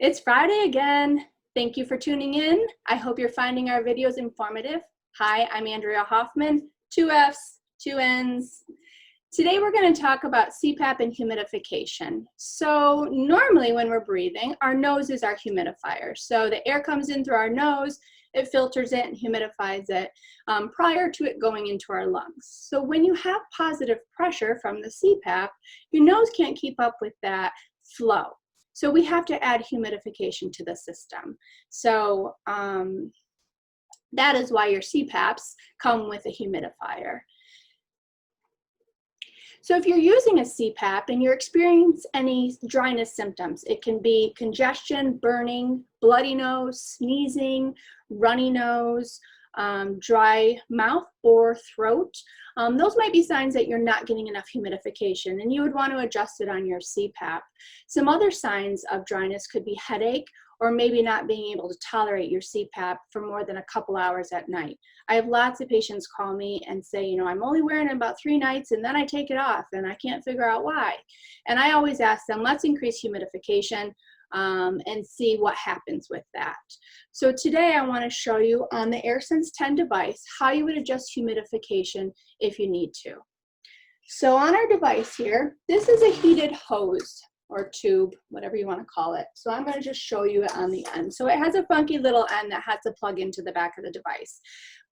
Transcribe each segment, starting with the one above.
It's Friday again. Thank you for tuning in. I hope you're finding our videos informative. Hi, I'm Andrea Hoffman, 2 F's, 2 N's. Today we're going to talk about CPAP and humidification. So normally when we're breathing, our nose is our humidifier. So the air comes in through our nose, it filters it and humidifies it prior to it going into our lungs. So when you have positive pressure from the CPAP, your nose can't keep up with that flow. So we have to add humidification to the system. So that is why your CPAPs come with a humidifier. So if you're using a CPAP and you're experiencing any dryness symptoms, it can be congestion, burning, bloody nose, sneezing, runny nose, dry mouth or throat. Those might be signs that you're not getting enough humidification and you would want to adjust it on your CPAP. Some other signs of dryness could be headache or maybe not being able to tolerate your CPAP for more than a couple hours at night. I have lots of patients call me and say, you know, I'm only wearing it about 3 nights and then I take it off and I can't figure out why. And I always ask them, let's increase humidification and see what happens with that. So today I want to show you on the AirSense 10 device how you would adjust humidification if you need to. So on our device here, this is a heated hose or tube, whatever you want to call it. So I'm going to just show you it on the end. So it has a funky little end that has to plug into the back of the device.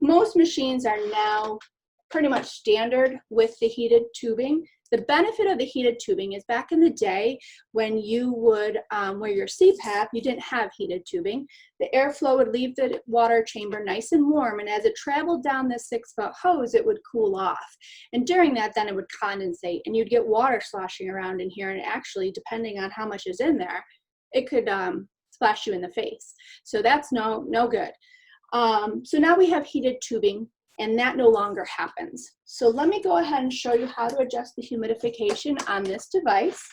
Most machines are now pretty much standard with the heated tubing. The benefit of the heated tubing is back in the day when you would wear your CPAP, you didn't have heated tubing. The airflow would leave the water chamber nice and warm, and as it traveled down this 6-foot hose, it would cool off. And during that, then it would condensate, and you'd get water sloshing around in here, and actually, depending on how much is in there, it could splash you in the face. So that's no good. So now we have heated tubing, and that no longer happens. So let me go ahead and show you how to adjust the humidification on this device.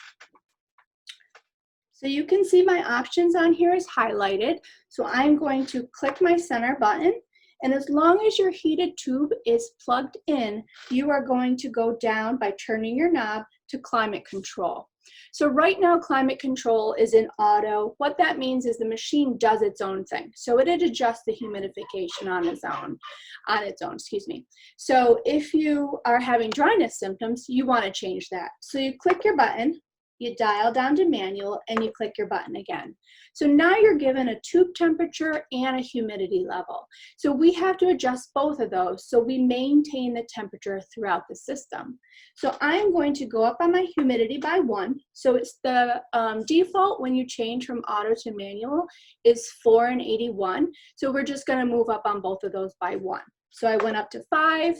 So you can see my options on here is highlighted. So I'm going to click my center button, and as long as your heated tube is plugged in, you are going to go down by turning your knob to climate control. So right now, climate control is in auto. What that means is the machine does its own thing. So it adjusts the humidification on its own, excuse me. So if you are having dryness symptoms, you want to change that. So you click your button, you dial down to manual, and you click your button again. So now you're given a tube temperature and a humidity level. So we have to adjust both of those so we maintain the temperature throughout the system. So I'm going to go up on my humidity by 1. So it's the default when you change from auto to manual is 4 and 81. So we're just going to move up on both of those by 1. So I went up to 5.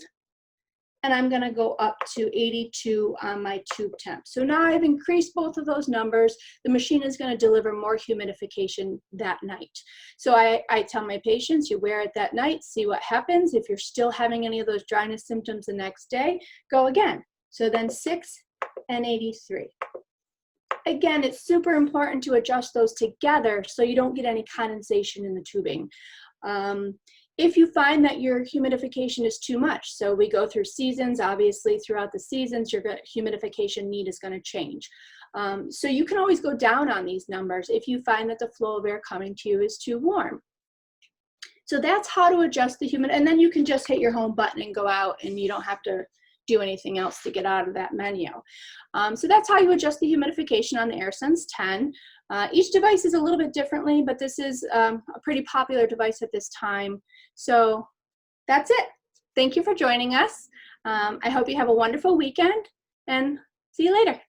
And I'm going to go up to 82 on my tube temp. So now I've increased both of those numbers. The machine is going to deliver more humidification that night. So I tell my patients, you wear it that night, see what happens. If you're still having any of those dryness symptoms the next day, go again. So then 6 and 83. Again, it's super important to adjust those together so you don't get any condensation in the tubing. If you find that your humidification is too much, so we go through seasons, obviously throughout the seasons, your humidification need is going to change. So you can always go down on these numbers if you find that the flow of air coming to you is too warm. So that's how to adjust the humidity, and then you can just hit your home button and go out and you don't have to do anything else to get out of that menu. So that's how you adjust the humidification on the AirSense 10. Each device is a little bit differently, but this is a pretty popular device at this time. So that's it. Thank you for joining us. I hope you have a wonderful weekend and see you later.